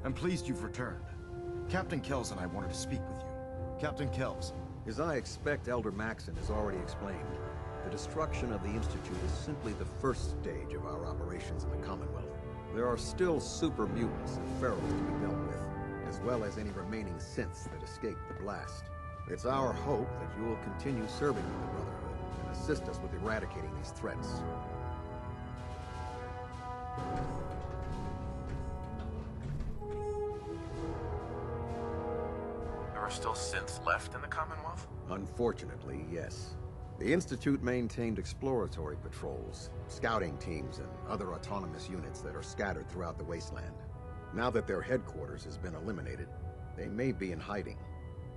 I'm pleased you've returned. Captain Kells and I wanted to speak with you. Captain Kells. As I expect Elder Maxon has already explained, the destruction of the Institute is simply the first stage of our operations in the Commonwealth. There are still super mutants and ferals to be dealt with, as well as any remaining synths that escaped the blast. It's our hope that you will continue serving with the Brotherhood and assist us with eradicating these threats. There are still synths left in the Commonwealth? Unfortunately, yes. The Institute maintained exploratory patrols, scouting teams, and other autonomous units that are scattered throughout the wasteland. Now that their headquarters has been eliminated, they may be in hiding,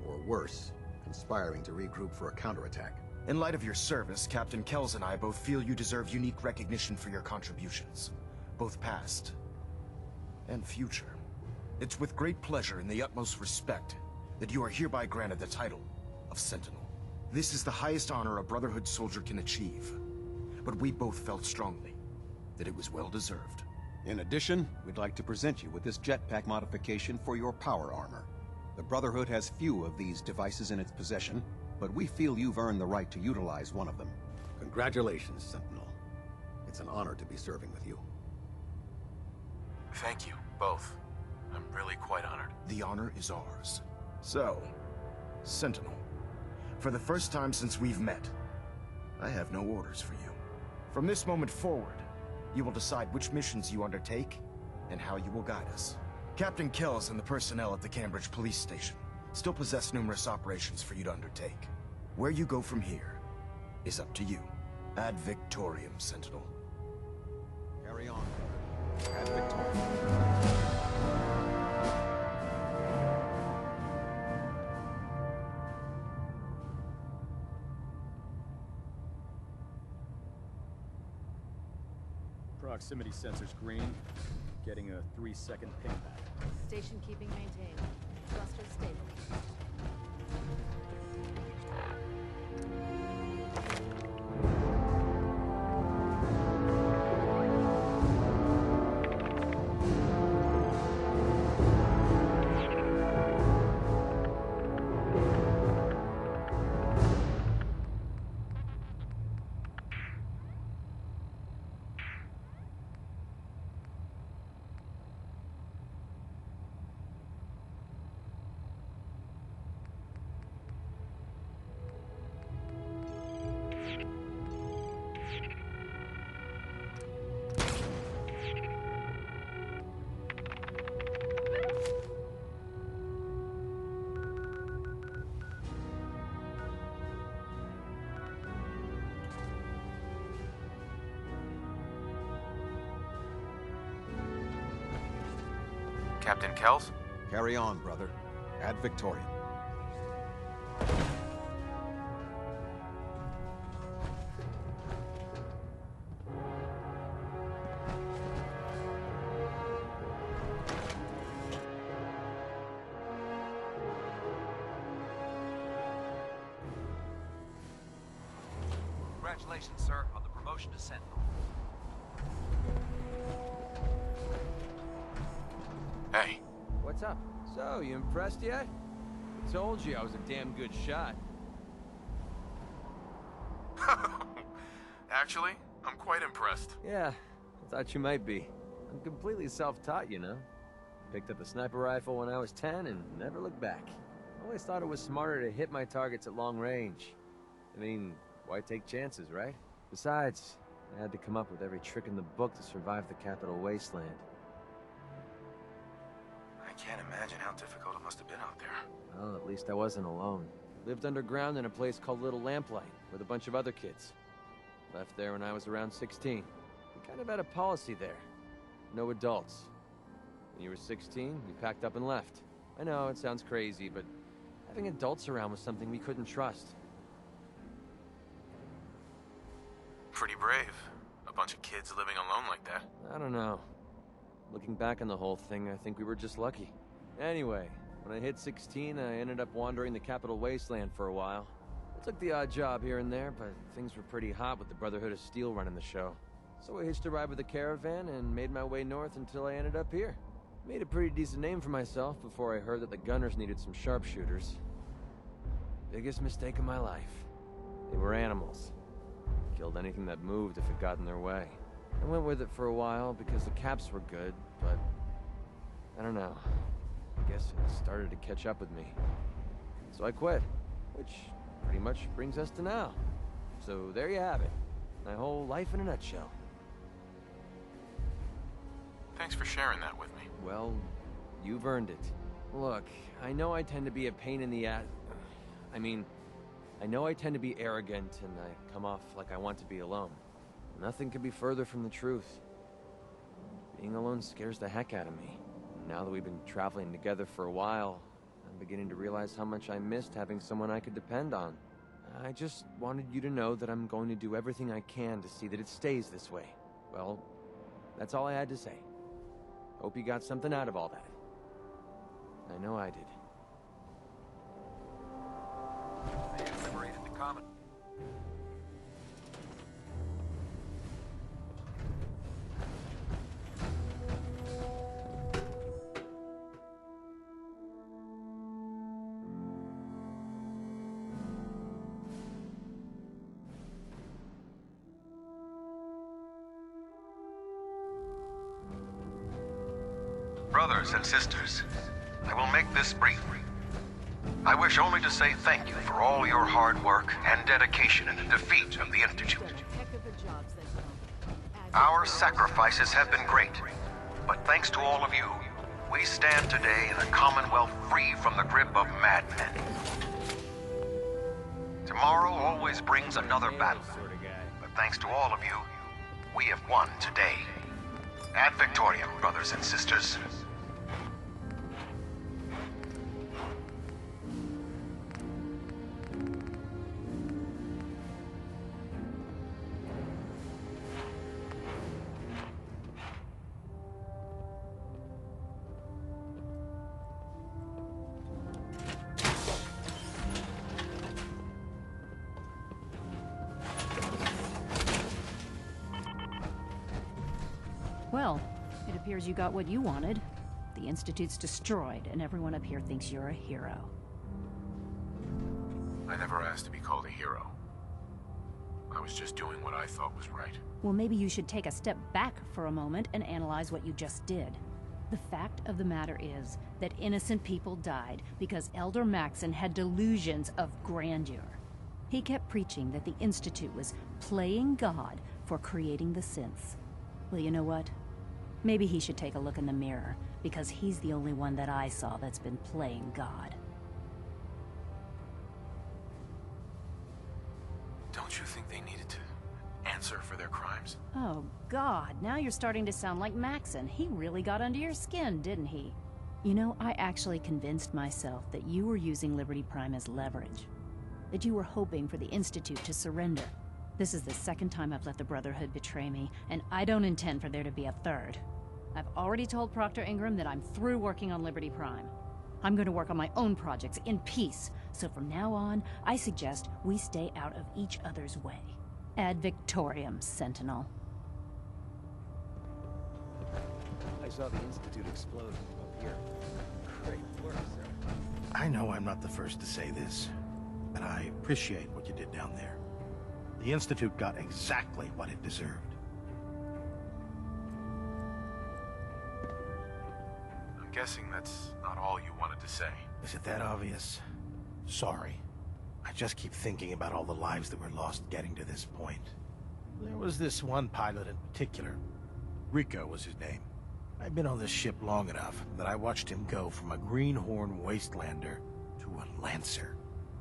or worse, conspiring to regroup for a counterattack. In light of your service, Captain Kells and I both feel you deserve unique recognition for your contributions, both past and future. It's with great pleasure and the utmost respect that you are hereby granted the title of Sentinel. This is the highest honor a Brotherhood soldier can achieve, but we both felt strongly that it was well deserved. In addition, we'd like to present you with this jetpack modification for your power armor. The Brotherhood has few of these devices in its possession, but we feel you've earned the right to utilize one of them. Congratulations, Sentinel. It's an honor to be serving with you. Thank you, both. I'm really quite honored. The honor is ours. So, Sentinel, for the first time since we've met, I have no orders for you. From this moment forward, you will decide which missions you undertake and how you will guide us. Captain Kells and the personnel at the Cambridge Police Station still possess numerous operations for you to undertake. Where you go from here is up to you. Ad Victoriam, Sentinel. Carry on. Ad Victoriam. Proximity sensors green. Getting a 3-second pingback. Station keeping maintained. Thruster stable. Captain Kells? Carry on, brother. Ad Victoriam. Congratulations, sir, on the promotion to Sentinel. Hey. What's up? So, you impressed yet? I told you I was a damn good shot. Actually, I'm quite impressed. Yeah, I thought you might be. I'm completely self-taught, you know. Picked up a sniper rifle when I was 10 and never looked back. Always thought it was smarter to hit my targets at long range. I mean, why take chances, right? Besides, I had to come up with every trick in the book to survive the capital wasteland. I can't imagine how difficult it must have been out there. Well, at least I wasn't alone. Lived underground in a place called Little Lamplight with a bunch of other kids. Left there when I was around 16. We kind of had a policy there. No adults. When you were 16, you packed up and left. I know, it sounds crazy, but having adults around was something we couldn't trust. Pretty brave. A bunch of kids living alone like that. I don't know. Looking back on the whole thing, I think we were just lucky. Anyway, when I hit 16, I ended up wandering the capital wasteland for a while. I took the odd job here and there, but things were pretty hot with the Brotherhood of Steel running the show. So I hitched a ride with a caravan and made my way north until I ended up here. Made a pretty decent name for myself before I heard that the Gunners needed some sharpshooters. Biggest mistake of my life. They were animals. Killed anything that moved if it got in their way. I went with it for a while because the caps were good, but I don't know. I guess it started to catch up with me. So I quit, which pretty much brings us to now. So there you have it. My whole life in a nutshell. Thanks for sharing that with me. Well, you've earned it. Look, I know I tend to be a pain in the ass. I know I tend to be arrogant and I come off like I want to be alone. Nothing could be further from the truth. Being alone scares the heck out of me. Now that we've been traveling together for a while, I'm beginning to realize how much I missed having someone I could depend on. I just wanted you to know that I'm going to do everything I can to see that it stays this way. Well, that's all I had to say. Hope you got something out of all that. I know I did. They have liberated the common. Brothers and sisters, I will make this brief. I wish only to say thank you for all your hard work and dedication in the defeat of the Institute. Our sacrifices have been great, but thanks to all of you, we stand today in a Commonwealth free from the grip of madmen. Tomorrow always brings another battle, but thanks to all of you, we have won today. Ad Victoriam, brothers and sisters. Well, it appears you got what you wanted. The Institute's destroyed, and everyone up here thinks you're a hero. I never asked to be called a hero. I was just doing what I thought was right. Well, maybe you should take a step back for a moment and analyze what you just did. The fact of the matter is that innocent people died because Elder Maxon had delusions of grandeur. He kept preaching that the Institute was playing God for creating the synths. Well, you know what? Maybe he should take a look in the mirror, because he's the only one that I saw that's been playing God. Don't you think they needed to answer for their crimes? Oh, God, now you're starting to sound like Maxon. He really got under your skin, didn't he? You know, I actually convinced myself that you were using Liberty Prime as leverage. That you were hoping for the Institute to surrender. This is the second time I've let the Brotherhood betray me, and I don't intend for there to be a third. I've already told Proctor Ingram that I'm through working on Liberty Prime. I'm going to work on my own projects in peace, so from now on, I suggest we stay out of each other's way. Ad Victoriam, Sentinel. I saw the Institute explode up here. Great work, sir. I know I'm not the first to say this, but I appreciate what you did down there. The Institute got exactly what it deserved. I'm guessing that's not all you wanted to say. Is it that obvious? Sorry. I just keep thinking about all the lives that were lost getting to this point. There was this one pilot in particular. Rico was his name. I'd been on this ship long enough that I watched him go from a greenhorn wastelander to a Lancer.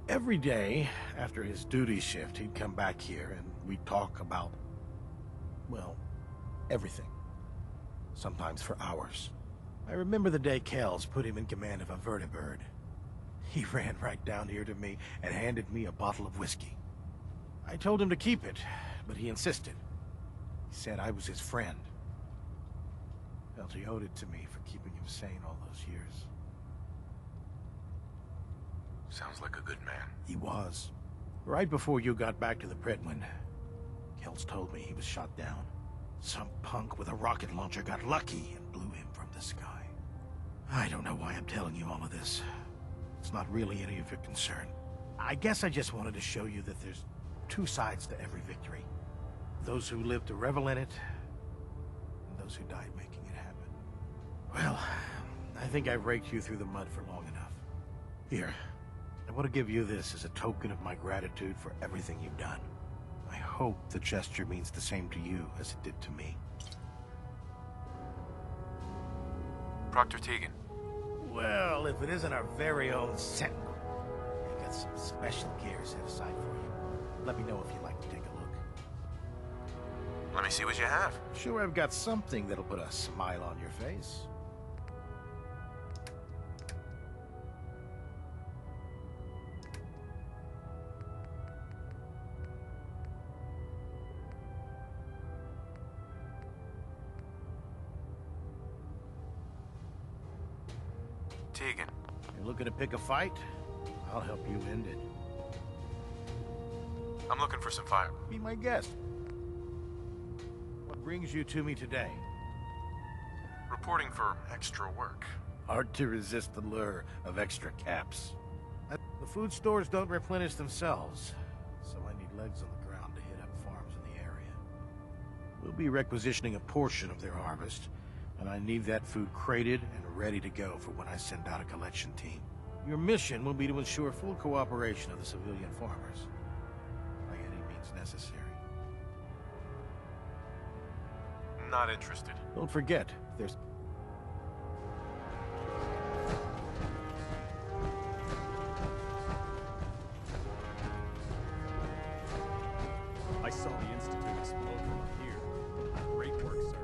Every day, after his duty shift, he'd come back here and we'd talk about, well, everything. Sometimes for hours. I remember the day Kells put him in command of a vertibird. He ran right down here to me and handed me a bottle of whiskey. I told him to keep it, but he insisted. He said I was his friend. Felt he owed it to me for keeping him sane all those years. Sounds like a good man. He was. Right before you got back to the Predwin, Kells told me he was shot down. Some punk with a rocket launcher got lucky and blew him from the sky. I don't know why I'm telling you all of this. It's not really any of your concern. I guess I just wanted to show you that there's two sides to every victory. Those who live to revel in it, and those who died making it happen. Well, I think I've raked you through the mud for long enough. Here, I want to give you this as a token of my gratitude for everything you've done. I hope the gesture means the same to you as it did to me. Proctor Tegan. Well, if it isn't our very own Sentinel, I got some special gear set aside for you. Let me know if you'd like to take a look. Let me see what you have. Sure, I've got something that'll put a smile on your face. Tegan. You're looking to pick a fight? I'll help you end it. I'm looking for some fire. Be my guest. What brings you to me today? Reporting for extra work. Hard to resist the lure of extra caps. The food stores don't replenish themselves, so I need legs on the ground to hit up farms in the area. We'll be requisitioning a portion of their harvest, and I need that food crated and ready to go for when I send out a collection team. Your mission will be to ensure full cooperation of the civilian farmers, by any means necessary. Not interested. Don't forget, there's... I saw the Institute explode from up here. Great work, sir.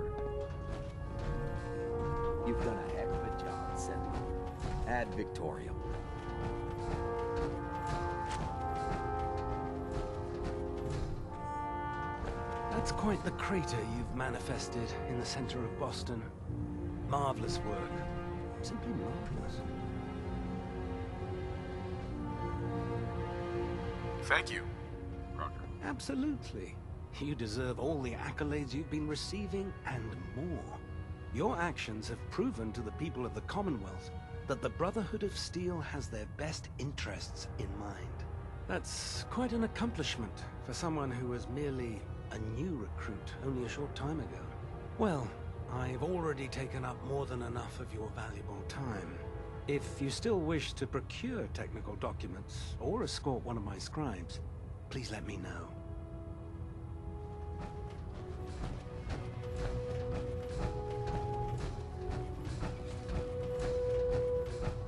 You've done a heck of a job, Sentinel. Ad Victoriam. That's quite the crater you've manifested in the center of Boston. Marvelous work. Simply marvelous. Thank you, Proctor. Absolutely. You deserve all the accolades you've been receiving and more. Your actions have proven to the people of the Commonwealth that the Brotherhood of Steel has their best interests in mind. That's quite an accomplishment for someone who was merely a new recruit only a short time ago. Well, I've already taken up more than enough of your valuable time. If you still wish to procure technical documents or escort one of my scribes, please let me know.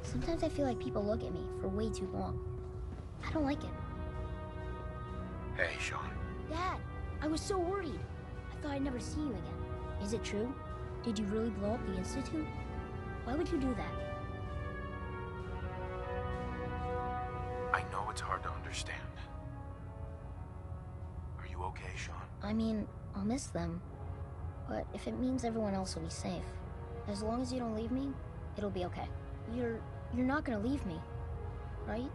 Sometimes I feel like people look at me for way too long. I don't like it. Hey, Sean. Dad, I was so worried. I thought I'd never see you again. Is it true? Did you really blow up the Institute? Why would you do that? I know it's hard to understand. Are you okay, Sean? I mean, I'll miss them. But if it means everyone else will be safe, as long as you don't leave me, it'll be okay. You're not gonna leave me, right?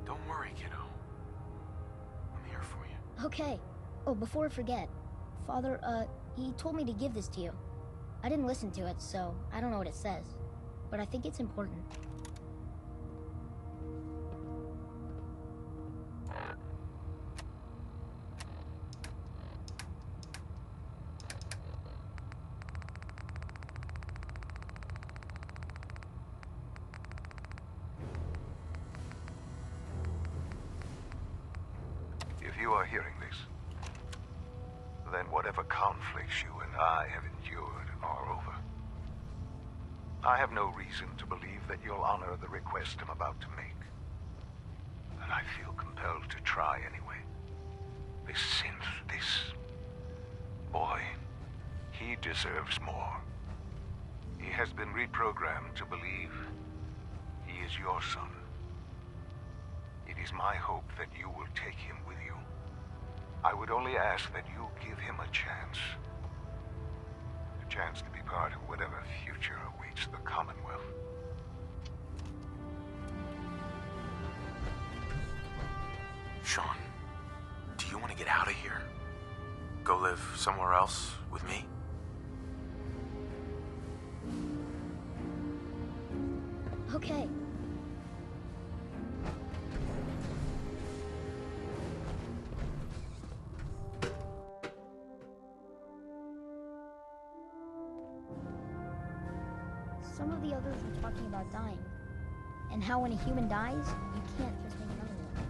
Don't worry, kiddo. I'm here for you. Okay. Oh, before I forget, Father, he told me to give this to you. I didn't listen to it, so I don't know what it says. But I think it's important. If you are hearing this, then whatever conflicts you and I have endured are over. I have no reason to believe that you'll honor the request I'm about to make. And I feel compelled to try anyway. This synth, this boy, he deserves more. He has been reprogrammed to believe he is your son. It is my hope that you will take him with you. I would only ask that you give him a chance. A chance to be part of whatever future awaits the Commonwealth. Sean, do you want to get out of here? Go live somewhere else with me? Okay. Some of the others were talking about dying, and how when a human dies, you can't just make another one.